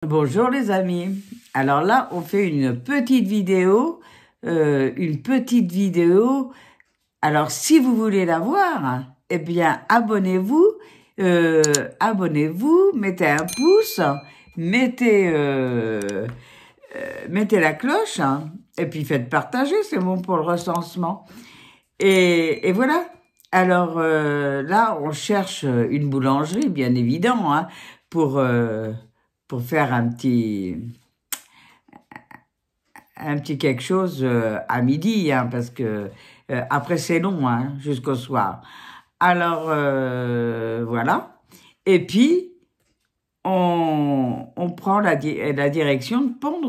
Bonjour les amis. Alors là, on fait une petite vidéo. Alors si vous voulez la voir, eh bien abonnez-vous, mettez un pouce, mettez la cloche, hein, et puis faites partager, c'est bon pour le recensement. Et voilà. Alors là, on cherche une boulangerie, bien évident, hein, pour faire un petit quelque chose à midi, hein, parce que après c'est long, hein, jusqu'au soir. Alors voilà. Et puis on prend la direction de Pont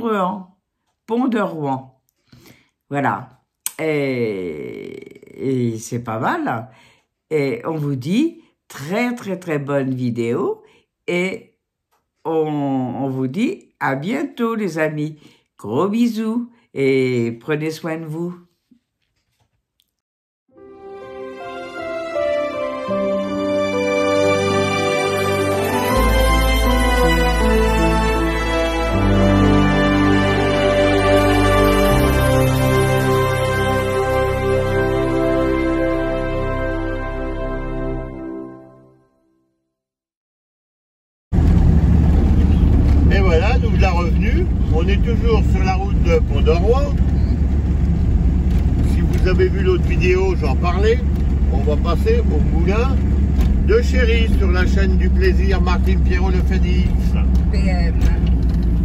de Rouen. Voilà. Et c'est pas mal. Et on vous dit très très très bonne vidéo et on vous dit à bientôt les amis. Gros bisous et prenez soin de vous. On est toujours sur la route de Pont de Rouen. Si vous avez vu l'autre vidéo, j'en parlais. On va passer au moulin de Chéry sur la chaîne du plaisir Martine Pierrot le Phénix. PM.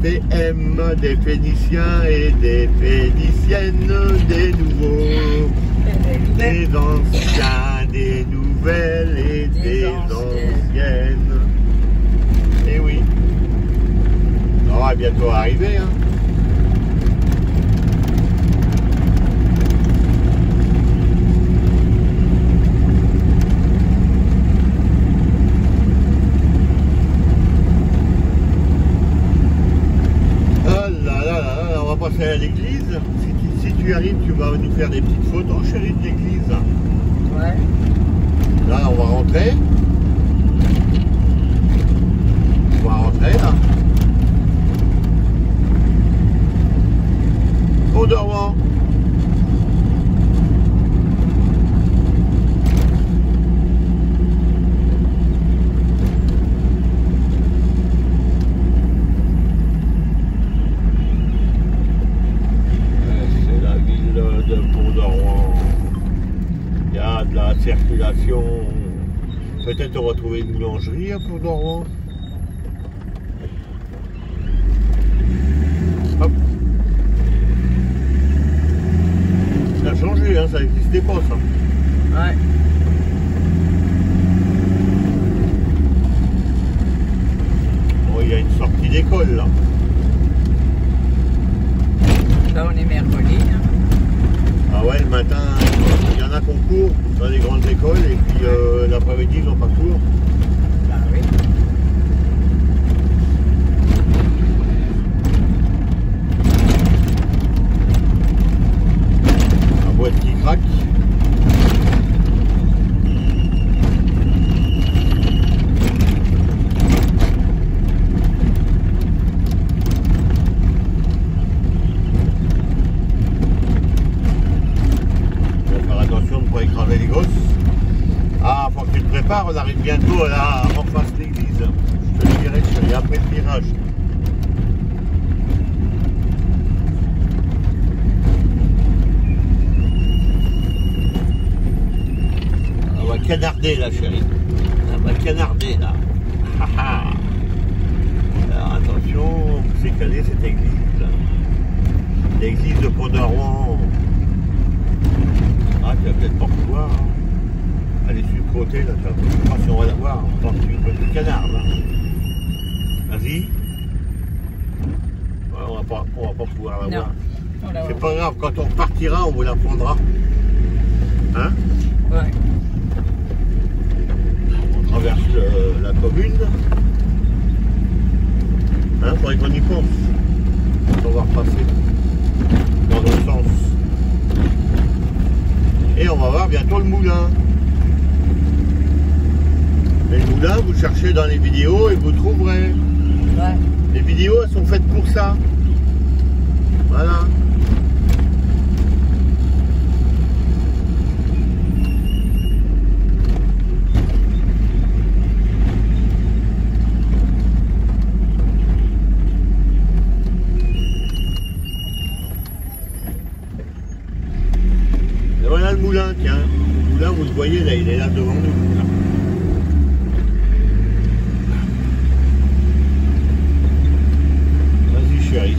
PM des Phéniciens et des Phéniciennes, des nouveaux, des anciens, des nouvelles et des anciennes. Et oui. On va bientôt arriver, hein. Oh là là là, on va passer à l'église. Si tu arrives, tu vas nous faire des petites photos, chérie, de l'église. Ouais. Là, on va rentrer. On va rentrer, là. Pont de Rouen. C'est la ville de Pont de Rouen. Il y a de la circulation. Peut-être on va trouver une boulangerie à Pont de Rouen. Hop. Ça a changé, hein, ça n'existait pas ça. Ouais. Bon, il y a une sortie d'école là. Là on est mercredi. Hein. Ah ouais, le matin, il y en a qui ont cours dans les grandes écoles et puis l'après-midi ils n'ont pas cours. Ah oui. La boîte qui craque. Écraser les gosses. Ah, faut que tu te prépares, on arrive bientôt là, en face de l'église. Je te le dirai, chérie, après le virage. On va canarder là, chérie. On va canarder là. Alors attention, c'est calé cette église. L'église de Pont de Rouen. Ah, tu vas peut-être pas pouvoir. Hein. Elle est sur le côté là, tu vas pas si on va la voir. On pense que tu peux du canard là. Vas-y. Ouais, on va pas pouvoir la voir. C'est pas grave, quand on repartira, on vous la prendra. Hein? Ouais. On traverse la commune. Hein, faudrait qu'on y pense. On va repasser dans l'autre sens. Et on va voir bientôt le moulin. Et le moulin, vous cherchez dans les vidéos et vous trouverez. Ouais. Les vidéos, elles sont faites pour ça. Voilà. Et voilà le moulin, tiens. Le moulin, vous le voyez, là, il est là devant nous. Là. Vas-y, chérie.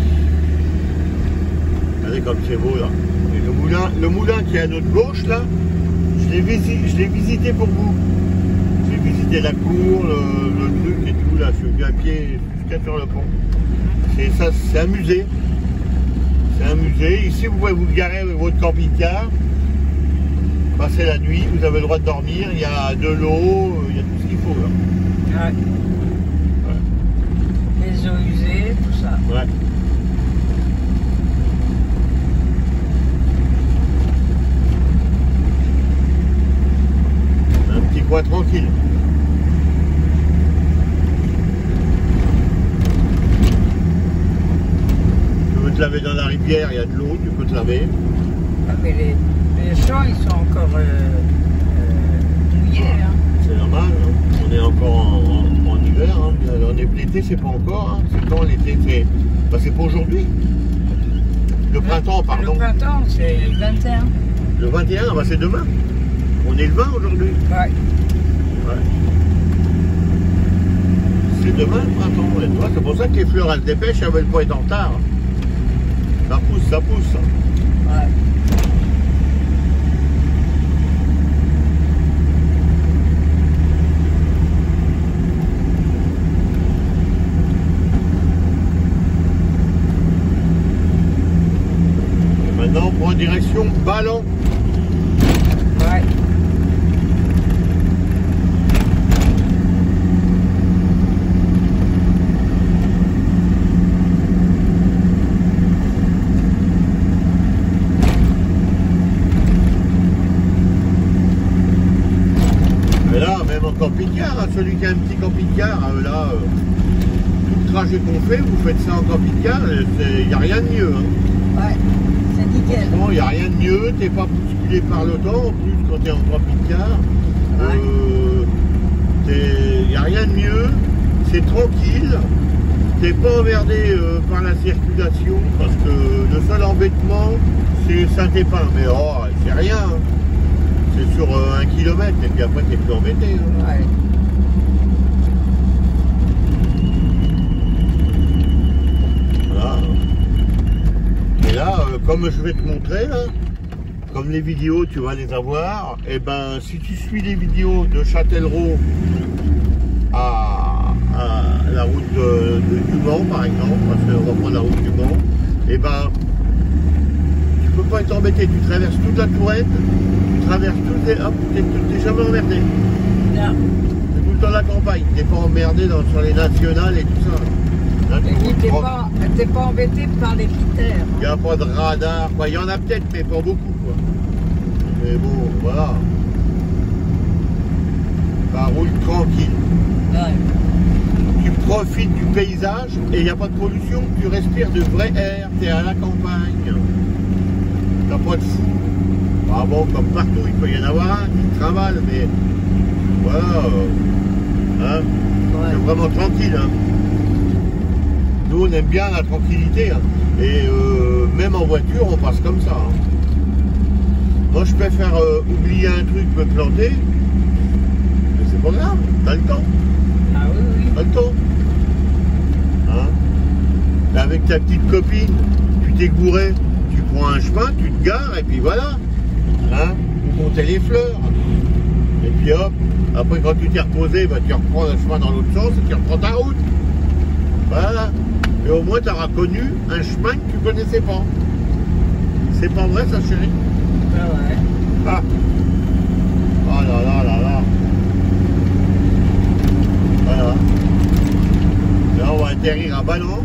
Regardez comme c'est beau, là. Et le moulin qui est à notre gauche, là, je l'ai visité pour vous. J'ai visité la cour, le truc et tout, là. Je suis venu à pied jusqu'à sur le pont. C'est un musée. C'est un musée. Ici, vous pouvez vous garer avec votre camping-car. Passer la nuit, vous avez le droit de dormir, il y a de l'eau, il y a tout ce qu'il faut là. Ouais. Ouais. Les eaux usées, tout ça. Ouais. Un petit coin tranquille. Tu veux te laver dans la rivière, il y a de l'eau, tu peux te laver. Ah, mais les champs, ils sont encore mouillés. Hein. C'est normal, hein. On est encore en hiver. Hein. L'été, c'est pas encore. Hein. C'est quand l'été? C'est pas aujourd'hui. Le printemps, pardon. Le printemps, c'est le 21. Le 21, c'est demain. On est le 20 aujourd'hui. Ouais. Ouais. C'est demain le printemps. Ouais. C'est pour ça que les fleurs, elles se dépêchent, elles veulent pas être en retard. Ça pousse, ça pousse. Ouais. Maintenant, on prend direction Ballon. Ouais. Mais là, même en camping-car, hein, celui qui a un petit camping-car, là, tout le trajet qu'on fait, vous faites ça en camping-car, il n'y a rien de mieux. Hein. Ouais. C'est nickel. Franchement, il n'y a rien de mieux, t'es pas bousculé par le temps, en plus quand t'es en camping-car. Il n'y a rien de mieux, c'est tranquille, t'es pas emmerdé par la circulation, parce que le seul embêtement, c'est Saint-Épin, mais oh, c'est rien. Hein. C'est sur 1 kilomètre, et puis après t'es plus embêté. Hein. Ouais. Voilà. Et là, comme je vais te montrer, là, comme les vidéos, tu vas les avoir, et ben si tu suis les vidéos de Châtellerault à la route du Mans, par exemple, parce qu'on va prendre la route du Mans, et ben tu peux pas être embêté, tu traverses toute la Tourette, tu traverses toutes les... Hop, t'es jamais emmerdé. Non. C'est tout le temps la campagne, t'es pas emmerdé sur les nationales et tout ça. Là, Et puis t'es pas embêté par les critères. il n'y a pas de radar, il y en a peut-être, mais pas beaucoup. Quoi. Mais bon, voilà. Ça roule tranquille. Ouais. Tu profites du paysage et il n'y a pas de pollution, tu respires de vrai air, tu es à la campagne. T'as pas de fou. Ah bon, comme partout, il peut y en avoir un qui travaille, mais voilà. Hein, Ouais. c'est vraiment tranquille. Hein. Nous, on aime bien la tranquillité. Hein. Et même en voiture, on passe comme ça. Hein. Moi, je préfère oublier un truc, me planter. Mais c'est pas grave, t'as le temps. Ah oui, oui. T'as le temps. Hein? Là, avec ta petite copine, tu t'es gouré, tu prends un chemin, tu te gares, et puis voilà. Hein? Vous comptez les fleurs. Et puis hop, après quand tu t'es reposé, bah, tu reprends le chemin dans l'autre sens et tu reprends ta route. Voilà. Et au moins, tu auras connu un chemin que tu connaissais pas. C'est pas vrai, ça, chérie? Ah ouais. Ah. Oh là là là là. Voilà. Là, on va atterrir à Ballon.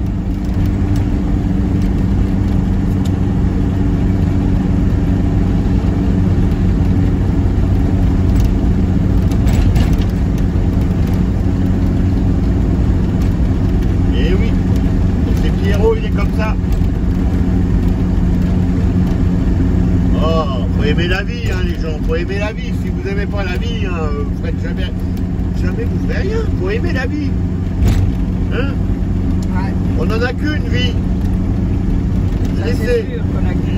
Et oui. Pierrot, il est comme ça. Oh, faut aimer la vie, hein, les gens. Faut aimer la vie. Si vous n'aimez pas la vie, hein, vous faites jamais vous ferez rien. Faut aimer la vie. Hein? Ouais. On n'en a qu'une vie.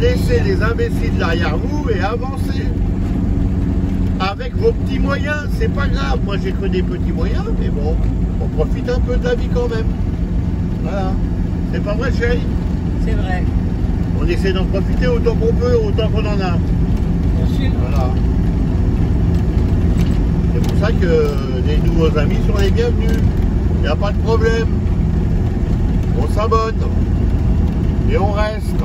Laissez les imbéciles derrière vous et avancez. Avec vos petits moyens, c'est pas grave. Moi, j'ai que des petits moyens, mais bon, on profite un peu de la vie quand même. Voilà. C'est pas vrai, chérie? C'est vrai. On essaie d'en profiter autant qu'on peut, autant qu'on en a. Bien sûr. Voilà. C'est pour ça que les nouveaux amis sont les bienvenus. Il n'y a pas de problème. On s'abonne. Et on reste.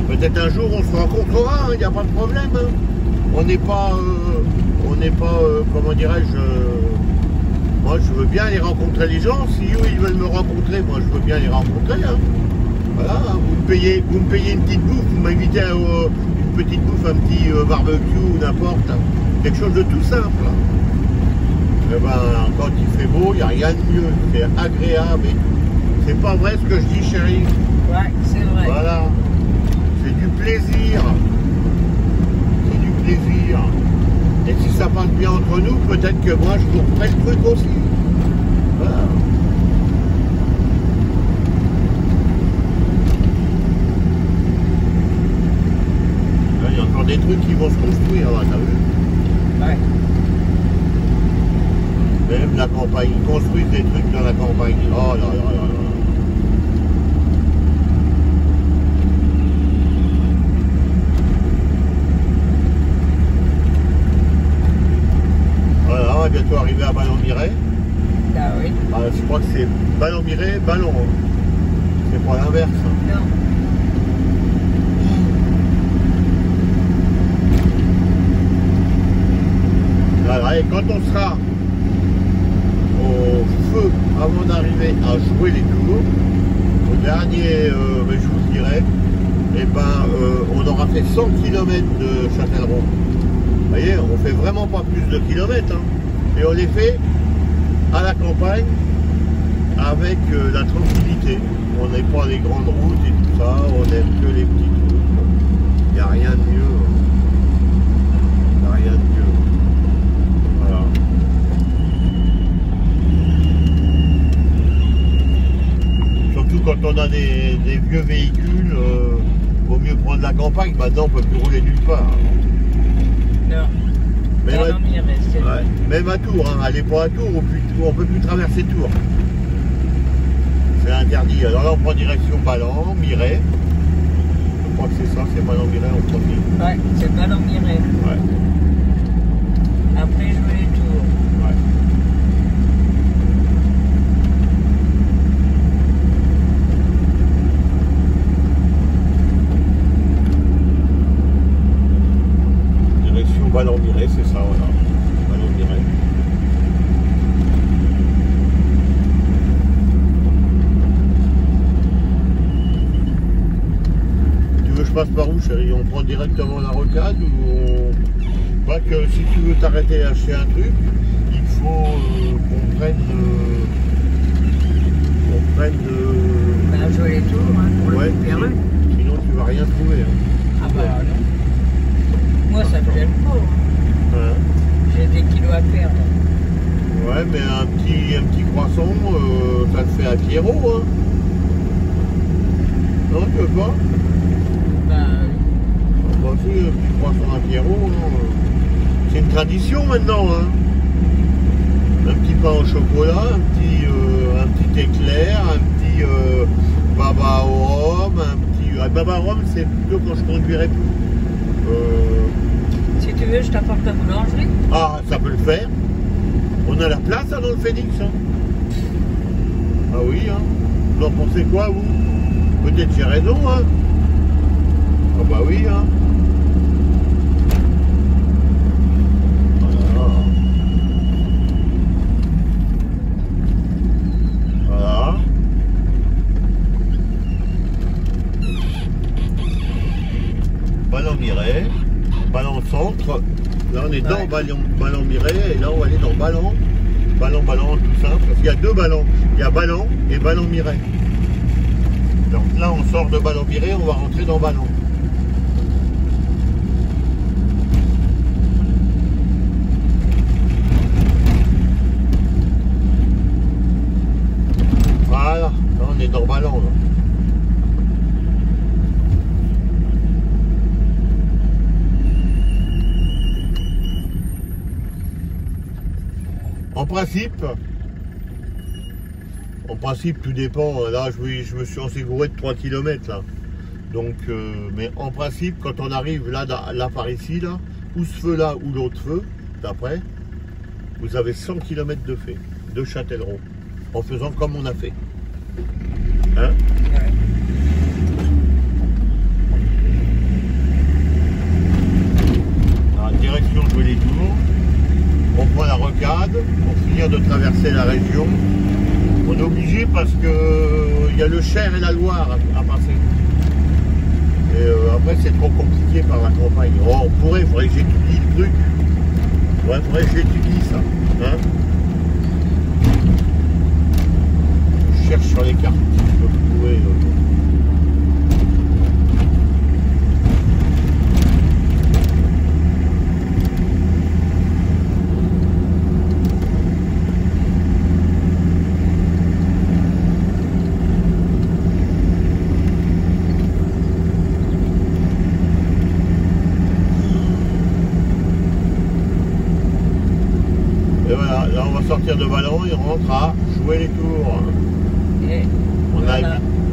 Peut-être un jour on se rencontrera, il n'y a pas de problème. Hein. On n'est pas, comment dirais-je, moi je veux bien aller rencontrer les gens. Si eux ils veulent me rencontrer, moi je veux bien les rencontrer. Hein. Voilà, vous me payez une petite bouffe, vous m'invitez à une petite bouffe, un petit barbecue ou n'importe. Quelque chose de tout simple. Et ben, quand il fait beau, il n'y a rien de mieux. C'est agréable. C'est pas vrai ce que je dis, chérie. Ouais, c'est vrai. Voilà. C'est du plaisir. C'est du plaisir. Et si ça passe bien entre nous, peut-être que moi je vous referai le truc aussi. Voilà. Là, il y a encore des trucs qui vont se construire là, t'as vu? Ouais. Même la campagne, ils construisent des trucs dans la campagne. Oh là là là là. Voilà, on va bientôt arriver à Ballon-Miret. Ah oui. Ah, je crois que c'est Ballon-Miret, Ballon. C'est pas l'inverse. Non. Voilà, et quand on sera au feu avant d'arriver à jouer les tours, au dernier, je vous dirai, et ben, on aura fait 100 km de Châtellerault. Vous voyez, on fait vraiment pas plus de kilomètres, hein. Et on les fait à la campagne avec la tranquillité. On n'est pas les grandes routes et tout ça, on n'aime que les petites routes. Il n'y a rien de mieux. Il n'y a rien de mieux. Voilà. Surtout quand on a des vieux véhicules, vaut mieux prendre la campagne. Maintenant, on ne peut plus rouler nulle part. Non. Même à Tours, hein. Allez pas à Tours, on ne peut plus traverser Tours. C'est interdit. Alors là, on prend direction Ballon, Miret. Je crois que c'est ça, c'est Ballon-Miret en premier. Ouais, c'est Ballon-Miret. Ouais. Après, jouer les tours. Ouais. Direction Ballon-Miret, c'est ça, voilà. Ballon-Miret. Tu veux que je passe par où, chérie? On prend directement la rocade ou on... Pas que si tu veux t'arrêter à acheter un truc, il faut qu'on prenne Ben, jouer les tours, hein, pour ouais, le perru. Sinon tu vas rien trouver. Hein. Ah bah non. Moi ça me gêne pas. Hein. Hein? J'ai des kilos à perdre. Ouais, mais un petit croissant, ça te fait à Pierrot. Hein. Non, tu veux pas? Ben Bah si, un petit croissant à Pierrot, c'est une tradition maintenant. Hein. Un petit pain au chocolat, un petit éclair, un petit baba au rhum, un petit... baba au rhum, c'est plutôt quand je conduirai plus. si tu veux, je t'apporte la boulangerie. Ah, ça peut le faire. On a la place hein, dans le Phénix. Hein. Ah oui, hein. Vous en pensez quoi, vous? Peut-être j'ai raison, hein. Ah bah oui, hein. Voilà. Ballon-Miret, Ballon-Centre. Là on est dans Ballon-Miret et là on va aller dans Ballon. Ballon, tout ça. Parce qu'il y a deux ballons. Il y a Ballon et Ballon-Miret. Donc là, on sort de Ballon-Miret, on va rentrer dans Ballon. Voilà, là, on est dans Ballon. Là. En principe, tout dépend. Là, je me suis enségouré de 3 km là. Donc, mais en principe, quand on arrive là par ici, là, ou ce feu là, ou l'autre feu, d'après, vous avez 100 km de fait, de Châtellerault, en faisant comme on a fait. Hein? Ouais. Direction Jouer les Tours. On prend la rocade pour finir de traverser la région. On est obligé parce que il y a le Cher et la Loire à passer. Et après c'est trop compliqué par la campagne. Oh, on pourrait, il faudrait que j'étudie le truc. Ouais, il faudrait que j'étudie ça. Hein, je cherche sur les cartes. Je peux trouver. Sortir de Ballon et on rentre à Jouer les Tours. Et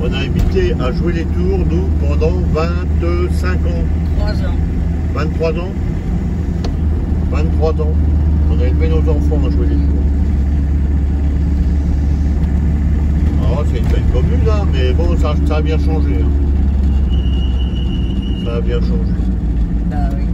on a habité à Jouer les Tours, nous, pendant 25 ans. 3 ans. 23 ans 23 ans. On a élevé nos enfants à Jouer les Tours. Alors, c'est une belle commune, là, mais bon, ça a bien changé. Hein. Ça a bien changé. Ah oui.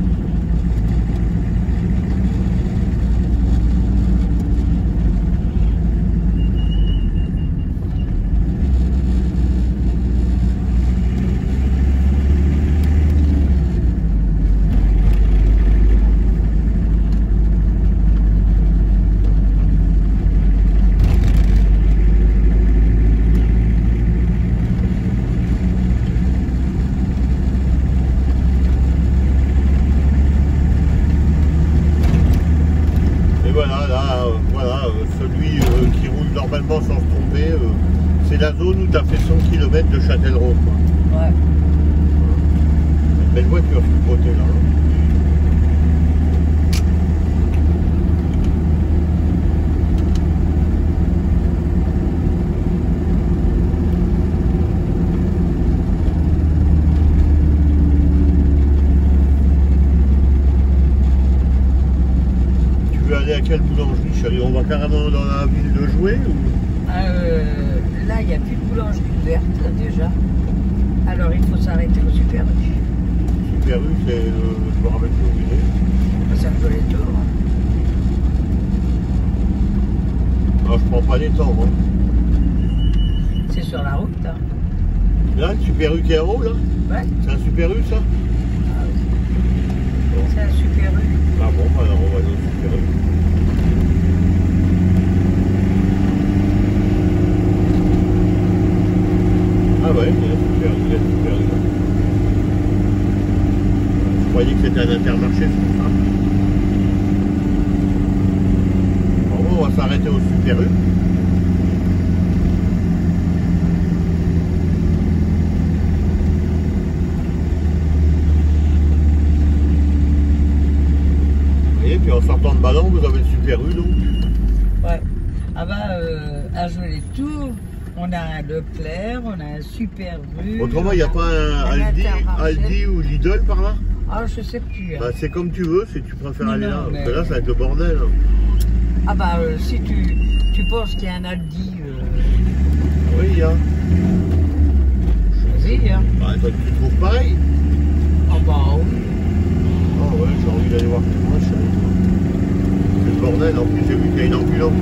Celui qui roule normalement sans se tromper, c'est la zone où tu as fait 100 km de Châtellerault. Ouais. Une belle voiture sur le côté là. Aller à quelle boulangerie, chérie? On va carrément dans la ville de Jouer ou... Là, il n'y a plus de boulangerie ouverte déjà. Alors, il faut s'arrêter au Super U. Super U, c'est... je me rappelle plus où il est. Ça me fait les tours. Alors, je prends pas les temps, moi. C'est sur la route, hein. Là, le Super U qui est en haut, là? Ouais. C'est un Super U, ça? Ah oui. Bon. C'est un Super U. Ah bon, alors on va aller au Super U. Ah ouais, il y a Super U, Super U. Je croyais que c'était un Intermarché, c'est ça. Bon, on va s'arrêter au Super U. Et puis en sortant de Ballon, vous avez le Super U, donc. Ouais. Ah bah, à Jouer les Tours, on a un Leclerc, on a un Super U. Autrement, il n'y a pas un Aldi ou Lidl par là? Ah, je sais plus. Hein. Bah, c'est comme tu veux, si tu préfères aller là. Mais... Parce que là, ça va être le bordel. Ah bah, si tu penses qu'il y a un Aldi... Oui, il y a. Choisis, hein. Bah, toi, tu trouves pareil? Ah bah oui. Ah ouais, j'ai envie d'aller voir plus proche. C'est le bordel, en plus j'ai vu qu'il y a une ambulance.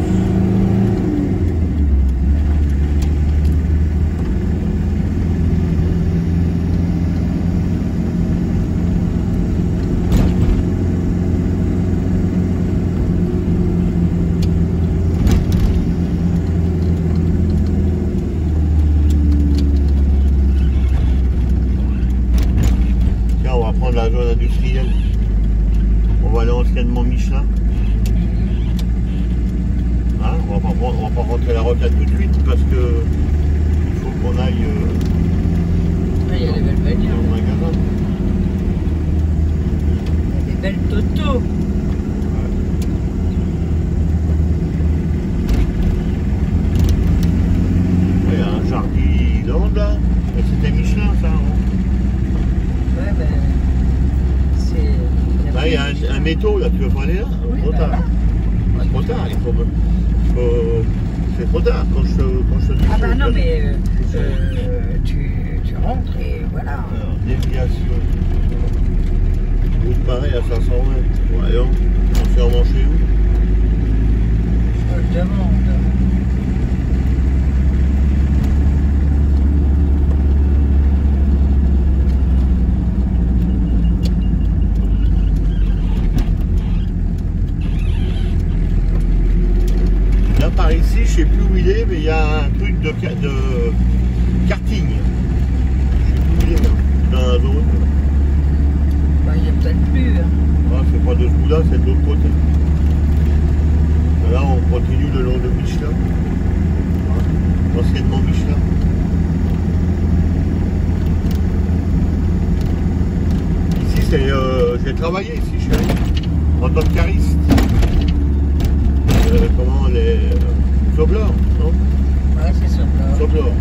la zone industrielle. On va aller anciennement Michelin. Hein, on va pas rentrer la rocade tout de suite parce que il faut qu'on aille Il y a les belles bagnoles. dans le magasin. Il y a des belles Toto. Il y a un Jardiland là. C'était Michelin ça. Hein. Ouais, ben. C'est. Là, il y a un métaux là, tu veux pas aller là? Oui, Trop ben tard. là. C'est trop tard, c'est trop tard quand je te dis. Ah ben non, mais tu rentres et voilà. Alors, déviation. Route pareil à 520. Voyons, on s'est remanché où? Je te le demande. Là par ici, je sais plus où il est, mais il y a un truc de karting. Je sais plus où il est là, dans la zone. Ben, il n'y a peut-être plus. Hein. Ah, c'est pas de ce bout-là, c'est de l'autre côté. Là, on continue le long de Michelin. Anciennement Michelin. Ici, j'ai travaillé ici, chérie, en tant que cariste. Comment les Soblor, non? Ouais, c'est ça. Soblor.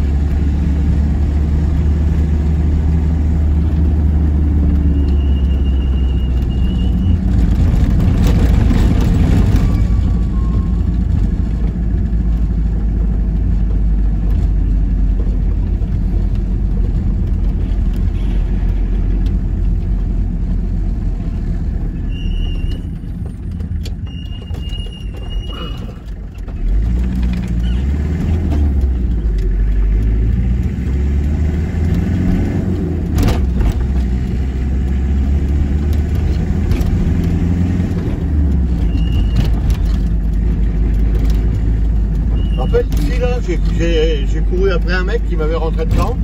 Ici là, j'ai couru après un mec qui m'avait rentré dedans.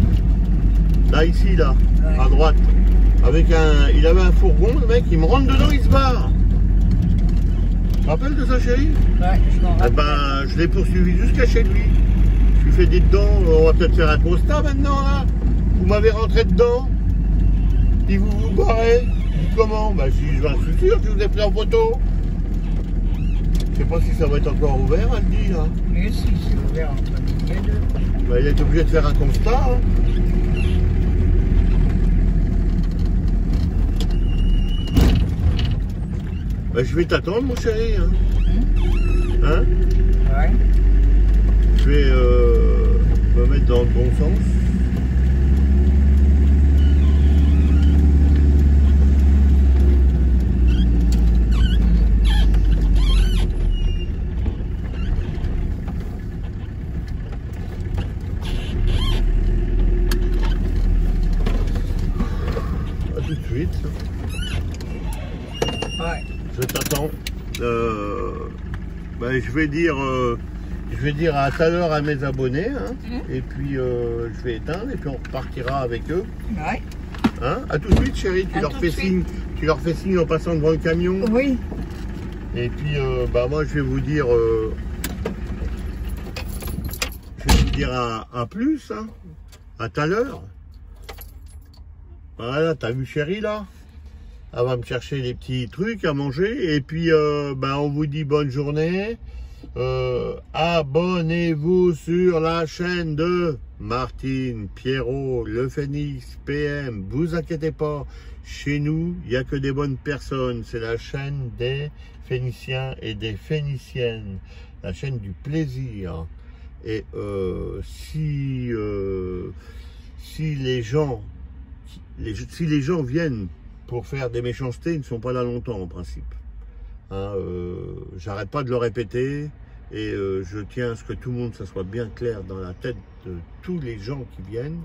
Là, ici, là, ouais. À droite. Il avait un fourgon, le mec, il me rentre dedans, il se barre. Tu te rappelles de ça, chérie? Ouais, je m'en rappelle. Eh ben, je l'ai poursuivi jusqu'à chez lui. Je lui fais des dedans, on va peut-être faire un constat maintenant, là. Vous m'avez rentré dedans. Et vous vous barrez. Comment? Bah, si je suis sûr que je vous ai pris en photo. Je sais pas si ça va être encore ouvert, elle dit là. Mais si, c'est ouvert entre midi et 2. Bah, il est obligé de faire un constat. Hein. Bah, je vais t'attendre, mon chéri. Hein? Hein? Ouais. Je vais me mettre dans le bon sens. Ouais. Je t'attends. Ben, je vais dire à tout à l'heure à mes abonnés, hein, et puis je vais éteindre et puis on repartira avec eux. Ouais. Hein, à tout de suite, chérie. Tu leur fais signe en passant devant le camion. Oui. Et puis, bah moi, je vais vous dire à plus, hein, à tout à l'heure. Voilà, t'as vu chérie là? Elle va me chercher des petits trucs à manger. Et puis, ben, on vous dit bonne journée. Abonnez-vous sur la chaîne de Martine, Pierrot, Le Phénix, PM. Vous inquiétez pas. Chez nous, il n'y a que des bonnes personnes. C'est la chaîne des Phéniciens et des Phéniciennes. La chaîne du plaisir. Et si les gens viennent pour faire des méchancetés, ils ne sont pas là longtemps en principe. Hein, j'arrête pas de le répéter et je tiens à ce que tout le monde, ça soit bien clair dans la tête de tous les gens qui viennent.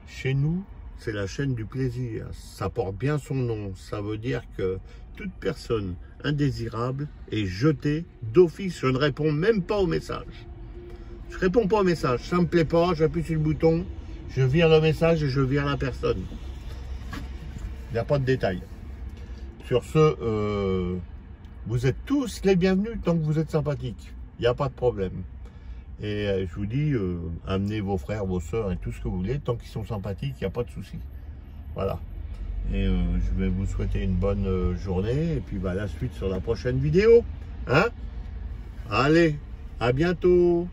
Chez nous, c'est la chaîne du plaisir. Ça porte bien son nom. Ça veut dire que toute personne indésirable est jetée d'office. Je ne réponds même pas aux messages. Je réponds pas aux messages. Ça me plaît pas, j'appuie sur le bouton, je vire le message et je vire la personne. Il n'y a pas de détails. Sur ce, vous êtes tous les bienvenus tant que vous êtes sympathiques. Il n'y a pas de problème. Et je vous dis, amenez vos frères, vos sœurs et tout ce que vous voulez. Tant qu'ils sont sympathiques, il n'y a pas de souci. Voilà. Et je vais vous souhaiter une bonne journée. Et puis bah, la suite sur la prochaine vidéo. Hein? Allez, à bientôt.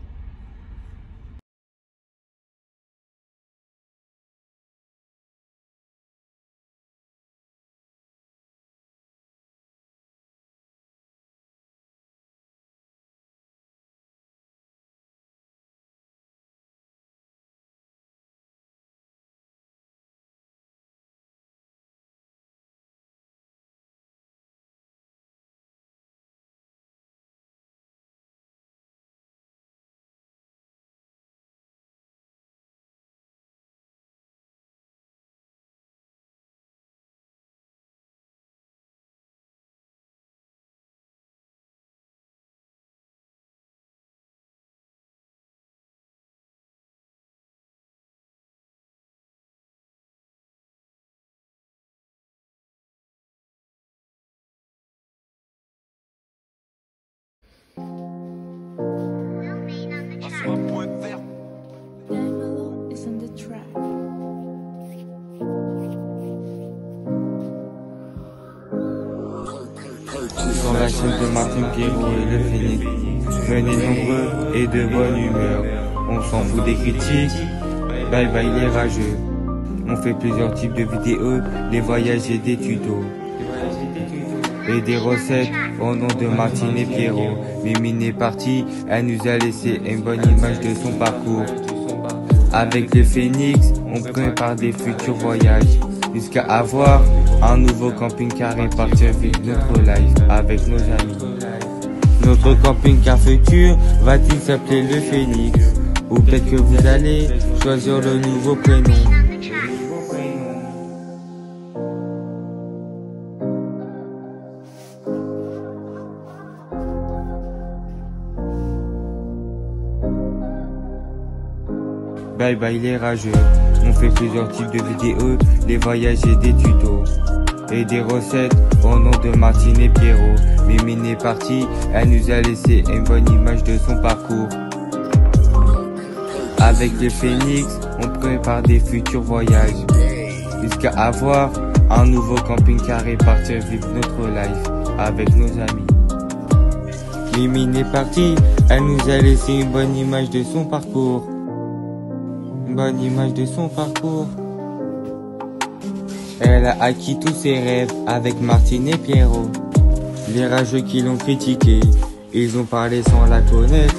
Sur la chaîne de Martin Pierrot et le Phénix, venez nombreux et de bonne humeur. On s'en fout des critiques, bye bye les rageux. On fait plusieurs types de vidéos, des voyages et des tutos. Et des recettes au nom de Martine et Pierrot. Mimine est partie, elle nous a laissé une bonne image de son parcours. Avec le Phénix, on prépare des futurs voyages, jusqu'à avoir un nouveau camping-car et partir vivre notre life avec nos amis. Notre camping-car futur va-t-il s'appeler le Phénix? Ou peut-être que vous allez choisir le nouveau prénom. Bye bye les rageux, on fait plusieurs types de vidéos, des voyages et des tutos. Et des recettes au nom de Martine et Pierrot. Mimine est partie, elle nous a laissé une bonne image de son parcours. Avec le Phénix, on prépare des futurs voyages, jusqu'à avoir un nouveau camping-car et partir vivre notre life avec nos amis. Mimine est partie, elle nous a laissé une bonne image de son parcours. Bonne image de son parcours. Elle a acquis tous ses rêves avec Martine et Pierrot. Les rageux qui l'ont critiqué, ils ont parlé sans la connaître.